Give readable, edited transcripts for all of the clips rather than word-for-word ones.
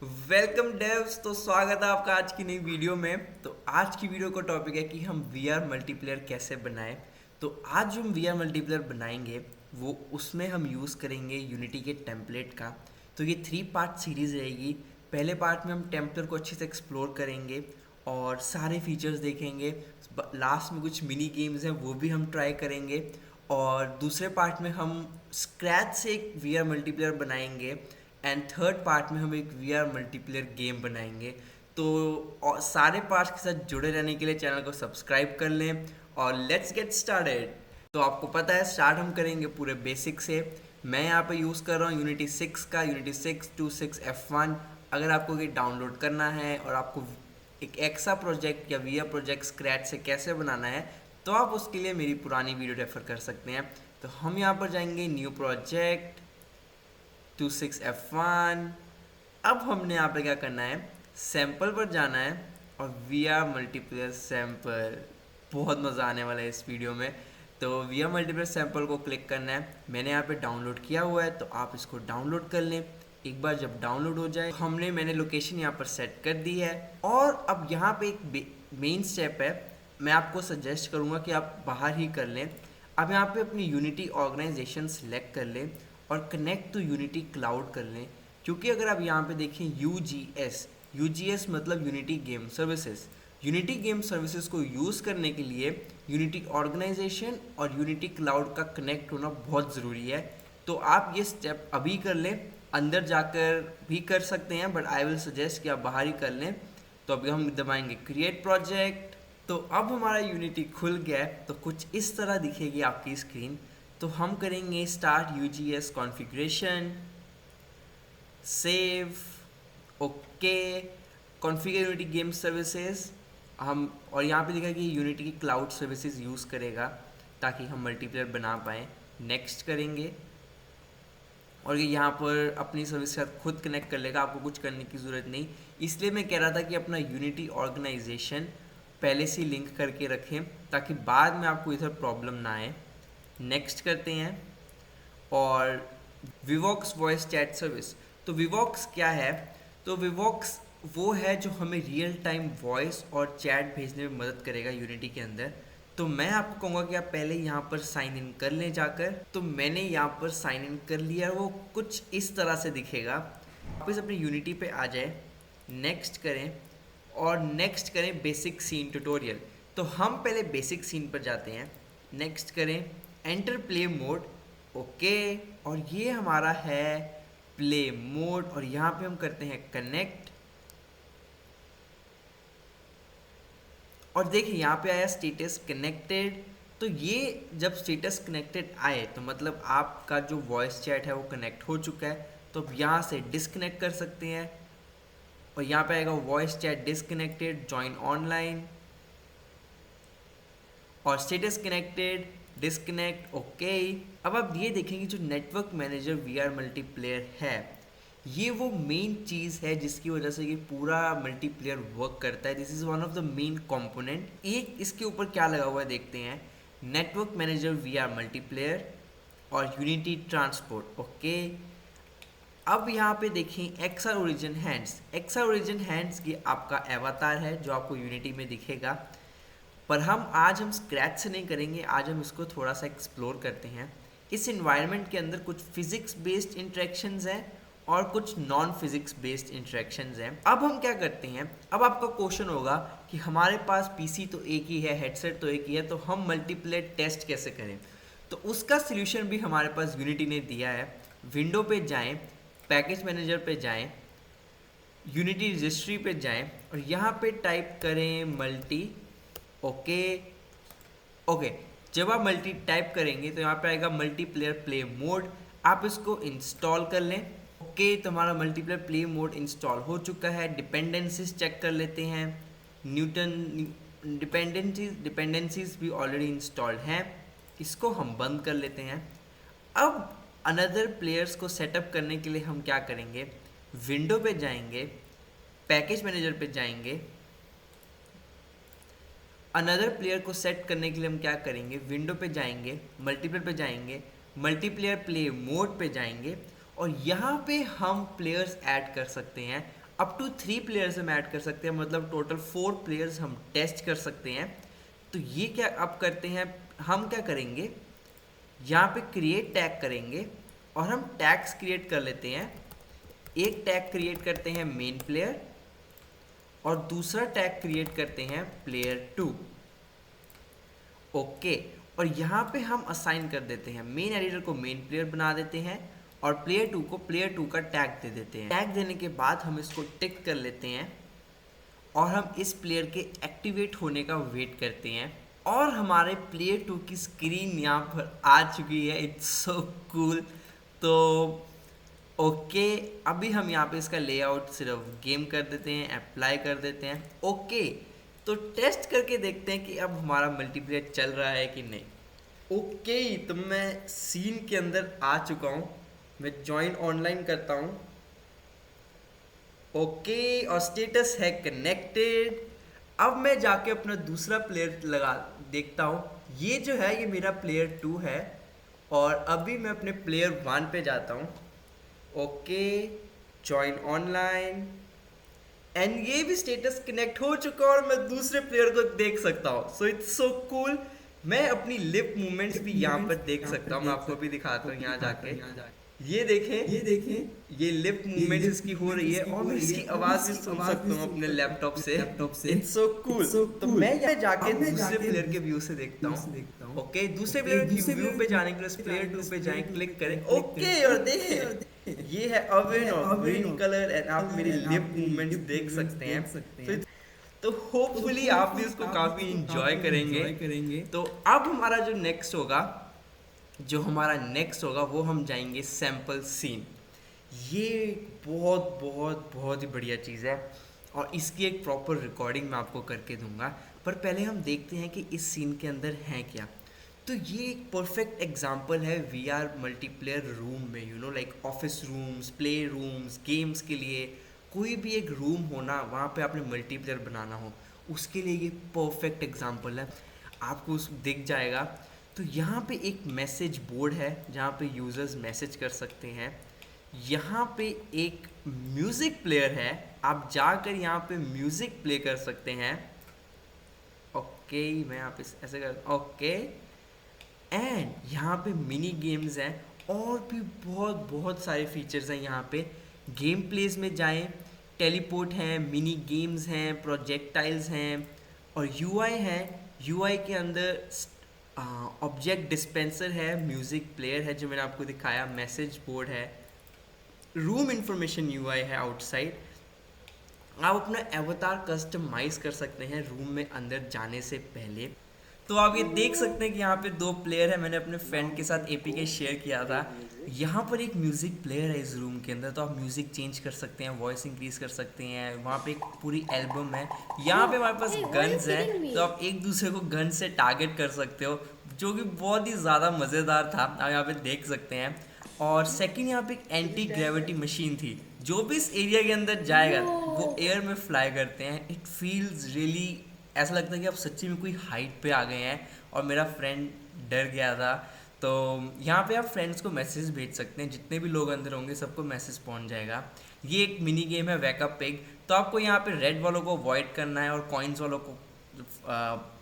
Welcome डेव्स। तो स्वागत है आपका आज की नई वीडियो में। तो आज की वीडियो का टॉपिक है कि हम वी आर मल्टीप्लेयर कैसे बनाएं। तो आज जो हम वी आर मल्टीप्लेयर बनाएंगे वो उसमें हम यूज़ करेंगे यूनिटी के टेम्पलेट का। तो ये 3 पार्ट सीरीज़ रहेगी। पहले पार्ट में हम टेम्पलेट को अच्छे से एक्सप्लोर करेंगे और सारे फीचर्स देखेंगे। लास्ट में कुछ मिनी गेम्स हैं वो भी हम ट्राई करेंगे। और दूसरे पार्ट में हम स्क्रैच से एक वी आर मल्टीप्लेयर बनाएंगे एंड थर्ड पार्ट में हम एक वी आर मल्टीप्लेयर गेम बनाएंगे। तो और सारे पार्ट्स के साथ जुड़े रहने के लिए चैनल को सब्सक्राइब कर लें और लेट्स गेट स्टार्टेड। तो आपको पता है स्टार्ट हम करेंगे पूरे बेसिक से। मैं यहाँ पे यूज़ कर रहा हूँ यूनिटी 6 का, यूनिटी 626F1। अगर आपको ये डाउनलोड करना है और आपको एक एक्सा प्रोजेक्ट या वी आर प्रोजेक्ट स्क्रैच से कैसे बनाना है तो आप उसके लिए मेरी पुरानी वीडियो रेफर कर सकते हैं। तो हम यहाँ पर जाएंगे न्यू प्रोजेक्ट 26F1। अब हमने यहाँ पे क्या करना है, सैंपल पर जाना है और वी आर मल्टीप्लेयर सैंपल। बहुत मज़ा आने वाला है इस वीडियो में। तो वी आर मल्टीप्लेयर सैंपल को क्लिक करना है। मैंने यहाँ पे डाउनलोड किया हुआ है तो आप इसको डाउनलोड कर लें। एक बार जब डाउनलोड हो जाए मैंने लोकेशन यहाँ पर सेट कर दी है। और अब यहाँ पे एक मेन स्टेप है, मैं आपको सजेस्ट करूँगा कि आप बाहर ही कर लें। अब यहाँ पे अपनी यूनिटी ऑर्गेनाइजेशन सेलेक्ट कर लें और कनेक्ट टू यूनिटी क्लाउड कर लें। क्योंकि अगर आप यहाँ पे देखें यूजीएस मतलब unity game services. Unity game services को यूज़ करने के लिए यूनिटी ऑर्गेनाइजेशन और यूनिटी क्लाउड का कनेक्ट होना बहुत ज़रूरी है। तो आप ये स्टेप अभी कर लें, अंदर जाकर भी कर सकते हैं बट आई विल सजेस्ट कि आप बाहर ही कर लें। तो अभी हम दबाएंगे क्रिएट प्रोजेक्ट। तो अब हमारा यूनिटी खुल गया है। तो कुछ इस तरह दिखेगी आपकी स्क्रीन। तो हम करेंगे start UGS configuration, save, okay, configure unity game services. हम और यहाँ पे लिखा है कि यूनिटी की क्लाउड सर्विसेज यूज़ करेगा ताकि हम मल्टीप्लेयर बना पाएँ। नेक्स्ट करेंगे और ये यहाँ पर अपनी सर्विस के साथ खुद कनेक्ट कर लेगा, आपको कुछ करने की ज़रूरत नहीं। इसलिए मैं कह रहा था कि अपना यूनिटी ऑर्गेनाइजेशन पहले से लिंक करके रखें ताकि बाद में आपको इधर प्रॉब्लम ना आए। नेक्स्ट करते हैं और विवॉक्स वॉइस चैट सर्विस। तो विवॉक्स क्या है? तो विवॉक्स वो है जो हमें रियल टाइम वॉइस और चैट भेजने में मदद करेगा यूनिटी के अंदर। तो मैं आपको कहूँगा कि आप पहले यहाँ पर साइन इन कर लें जाकर। तो मैंने यहाँ पर साइन इन कर लिया, वो कुछ इस तरह से दिखेगा। वापस अपनी यूनिटी पे आ जाए, नेक्स्ट करें और नेक्स्ट करें बेसिक सीन ट्यूटोरियल। तो हम पहले बेसिक सीन पर जाते हैं, नेक्स्ट करें एंटर प्ले मोड, ओके। और ये हमारा है प्ले मोड और यहाँ पे हम करते हैं कनेक्ट। और देखिए यहाँ पे आया स्टेटस कनेक्टेड। तो ये जब स्टेटस कनेक्टेड आए तो मतलब आपका जो वॉइस चैट है वो कनेक्ट हो चुका है। तो अब यहाँ से डिस्कनेक्ट कर सकते हैं और यहाँ पे आएगा voice chat disconnected, join online और स्टेटस कनेक्टेड, डिस्कनेक्ट, ओके। अब आप ये देखेंगे जो network manager V R multiplayer है ये वो मेन चीज़ है जिसकी वजह से ये पूरा मल्टीप्लेयर वर्क करता है। This is one of the main component. एक इसके ऊपर क्या लगा हुआ है देखते हैं, network manager V R multiplayer और यूनिटी ट्रांसपोर्ट, ओके। अब यहाँ पे देखें XR Origin hands. XR Origin hands ये आपका एवातार है जो आपको यूनिटी में दिखेगा। पर हम स्क्रैच से नहीं करेंगे, आज हम इसको थोड़ा सा एक्सप्लोर करते हैं। इस इन्वायरमेंट के अंदर कुछ फिजिक्स बेस्ड इंटरेक्शंस हैं और कुछ नॉन फिजिक्स बेस्ड इंटरेक्शंस हैं। अब हम क्या करते हैं, अब आपका क्वेश्चन होगा कि हमारे पास पीसी तो एक ही है, हेडसेट तो एक ही है, तो हम मल्टीप्लेयर टेस्ट कैसे करें? तो उसका सल्यूशन भी हमारे पास यूनिटी ने दिया है। विंडो पे जाएं, पैकेज मैनेजर पे जाएं, यूनिटी रजिस्ट्री पे जाएं और यहाँ पे टाइप करें मल्टी, ओके ओके। जब आप मल्टी टाइप करेंगे तो यहाँ पे आएगा मल्टीप्लेयर प्ले मोड, आप इसको इंस्टॉल कर लें, ओके। तो हमारा मल्टीप्लेयर प्ले मोड इंस्टॉल हो चुका है। डिपेंडेंसीज चेक कर लेते हैं, न्यूटन डिपेंडेंसीज भी ऑलरेडी इंस्टॉल्ड हैं, इसको हम बंद कर लेते हैं। अब अनदर प्लेयर्स को सेटअप करने के लिए हम क्या करेंगे, विंडो पे जाएंगे, पैकेज मैनेजर पे जाएंगे। अनदर प्लेयर को सेट करने के लिए हम क्या करेंगे, विंडो पे जाएंगे, मल्टीप्लेयर पे जाएंगे, मल्टीप्लेयर प्ले मोड पे जाएंगे और यहाँ पे हम प्लेयर्स ऐड कर सकते हैं अप टू 3 प्लेयर्स हम ऐड कर सकते हैं, मतलब टोटल 4 प्लेयर्स हम टेस्ट कर सकते हैं। तो ये क्या अब करते हैं, हम क्या करेंगे, यहाँ पे क्रिएट टैग करेंगे और हम टैग्स क्रिएट कर लेते हैं। एक टैग क्रिएट करते हैं मेन प्लेयर और दूसरा टैग क्रिएट करते हैं प्लेयर 2। ओके, और यहाँ पे हम असाइन कर देते हैं, मेन एडिटर को मेन प्लेयर बना देते हैं और प्लेयर 2 को प्लेयर 2 का टैग दे देते हैं। टैग देने के बाद हम इसको टिक कर लेते हैं और हम इस प्लेयर के एक्टिवेट होने का वेट करते हैं और हमारे प्लेयर 2 की स्क्रीन यहाँ पर आ चुकी है। It's so cool. तो ओके, अभी हम यहाँ पे इसका लेआउट सिर्फ गेम कर देते हैं, अप्लाई कर देते हैं। ओके, तो टेस्ट करके देखते हैं कि अब हमारा मल्टीप्लेयर चल रहा है कि नहीं। ओके, तो मैं सीन के अंदर आ चुका हूँ, मैं ज्वाइन ऑनलाइन करता हूँ। ओके, और स्टेटस है कनेक्टेड। अब मैं जाके अपना दूसरा प्लेयर लगा देखता हूँ। ये जो है ये मेरा प्लेयर 2 है और अभी मैं अपने प्लेयर 1 पे जाता हूँ। ओके, ज्वाइन ऑनलाइन एंड ये भी स्टेटस कनेक्ट हो चुका और मैं दूसरे प्लेयर को देख सकता हूँ। So it's so cool. मैं अपनी लिप मूवमेंट्स भी यहाँ पर देख सकता हूँ, मैं आपको भी दिखाता हूँ यहाँ जाके। ये देखें, ये लिप मूवमेंट्स इसकी हो रही है और मैं इसकी आवाज भी सुन सकता हूँ अपने लैपटॉप से। It's so cool. तो मैं यहाँ जाके दूसरे प्लेयर के व्यू से देखता हूँ। ओके, दूसरे प्लेयर के व्यू पे जाने के लिए प्लेयर 2 पे जाएं, क्लिक करें। ओके, और देखें ये है अवन और ग्रीन कलर एंड आप मेरी लिप मूवमेंट्स देख सकते हैं। तो होपफुली आप भी इसको काफी इंजॉय करेंगे। तो अब हमारा जो नेक्स्ट होगा वो हम जाएंगे सैम्पल सीन। ये बहुत बहुत बहुत ही बढ़िया चीज़ है और इसकी एक प्रॉपर रिकॉर्डिंग मैं आपको करके दूंगा। पर पहले हम देखते हैं कि इस सीन के अंदर है क्या। तो ये एक परफेक्ट एग्जांपल है वीआर मल्टीप्लेयर रूम में, you know like office rooms, play rooms, games के लिए कोई भी एक रूम होना, वहाँ पे आपने मल्टीप्लेयर बनाना हो, उसके लिए ये परफेक्ट एग्जांपल है। आपको उस दिख जाएगा। तो यहाँ पे एक मैसेज बोर्ड है जहाँ पे यूज़र्स मैसेज कर सकते हैं। यहाँ पे एक म्यूज़िक प्लेयर है, आप जाकर यहाँ पे म्यूज़िक प्ले कर सकते हैं। ओके, मैं यहाँ पे ऐसे कर, ओके, एंड यहाँ पे मिनी गेम्स हैं और भी बहुत बहुत सारे फीचर्स हैं। यहाँ पे गेम प्लेस में जाएं, टेलीपोर्ट हैं, मिनी गेम्स हैं, प्रोजेक्टाइल्स हैं और यूआई है। यूआई के अंदर ऑब्जेक्ट डिस्पेंसर है, म्यूज़िक प्लेयर है जो मैंने आपको दिखाया, मैसेज बोर्ड है, रूम इंफॉर्मेशन यूआई है आउटसाइड। आप अपना एवतार कस्टमाइज कर सकते हैं रूम में अंदर जाने से पहले। तो आप ये देख सकते हैं कि यहाँ पे 2 प्लेयर है, मैंने अपने फ्रेंड के साथ एपीके शेयर किया था। यहाँ पर एक म्यूज़िक प्लेयर है इस रूम के अंदर, तो आप म्यूज़िक चेंज कर सकते हैं, वॉइस इंक्रीज कर सकते हैं। वहाँ पे एक पूरी एल्बम है। यहाँ पे हमारे पास गन्स हैं, तो आप एक दूसरे को गन से टारगेट कर सकते हो, जो कि बहुत ही ज़्यादा मज़ेदार था, आप यहाँ पे देख सकते हैं। और सेकंड, यहाँ पे एक एंटी ग्रेविटी मशीन थी, जो भी इस एरिया के अंदर जाएगा वो एयर में फ्लाई करते हैं। इट फील्स रियली, ऐसा लगता है कि आप सच्ची में कोई हाइट पे आ गए हैं। और मेरा फ्रेंड डर गया था। तो यहाँ पे आप फ्रेंड्स को मैसेज भेज सकते हैं, जितने भी लोग अंदर होंगे सबको मैसेज पहुँच जाएगा। ये एक मिनी गेम है वैकअप पिग। तो आपको यहाँ पे रेड वालों को अवॉइड करना है और कॉइन्स वालों को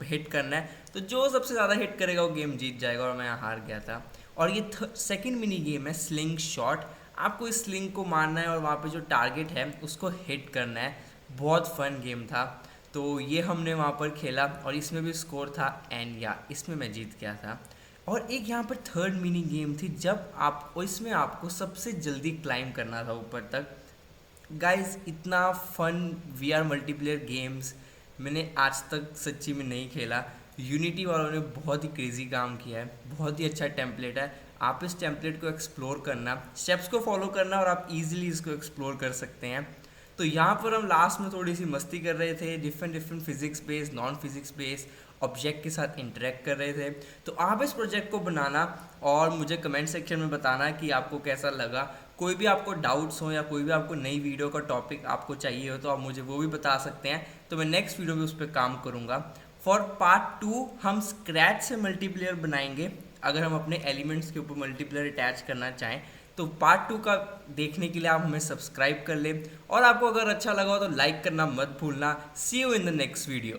हिट करना है। तो जो सबसे ज़्यादा हिट करेगा वो गेम जीत जाएगा और मैं यहाँ हार गया था। और ये सेकंड मिनी गेम है स्लिंग शॉट। आपको इस स्लिंग को मारना है और वहाँ पे जो टारगेट है उसको हिट करना है। बहुत फन गेम था। तो ये हमने वहाँ पर खेला और इसमें भी स्कोर था एंड या इसमें मैं जीत गया था। और एक यहाँ पर थर्ड मिनी गेम थी, जब आप इसमें आपको सबसे जल्दी क्लाइम करना था ऊपर तक। गाइस, इतना फन वीआर मल्टीप्लेयर गेम्स मैंने आज तक सच्ची में नहीं खेला। यूनिटी वालों ने बहुत ही क्रेजी काम किया है, बहुत ही अच्छा टेम्पलेट है। आप इस टेम्पलेट को एक्सप्लोर करना, स्टेप्स को फॉलो करना और आप इजीली इसको एक्सप्लोर कर सकते हैं। तो यहाँ पर हम लास्ट में थोड़ी सी मस्ती कर रहे थे, different physics based, non physics based object के साथ इंटरेक्ट कर रहे थे। तो आप इस प्रोजेक्ट को बनाना और मुझे कमेंट सेक्शन में बताना कि आपको कैसा लगा। कोई भी आपको डाउट्स हो या कोई भी आपको नई वीडियो का टॉपिक आपको चाहिए हो तो आप मुझे वो भी बता सकते हैं, तो मैं नेक्स्ट वीडियो में उस पर काम करूँगा। फॉर पार्ट 2 हम स्क्रैच से मल्टीप्लेयर बनाएंगे, अगर हम अपने एलिमेंट्स के ऊपर मल्टीप्लेयर अटैच करना चाहें। तो पार्ट 2 का देखने के लिए आप हमें सब्सक्राइब कर लें, और आपको अगर अच्छा लगा हो तो लाइक करना मत भूलना। See you in the next video.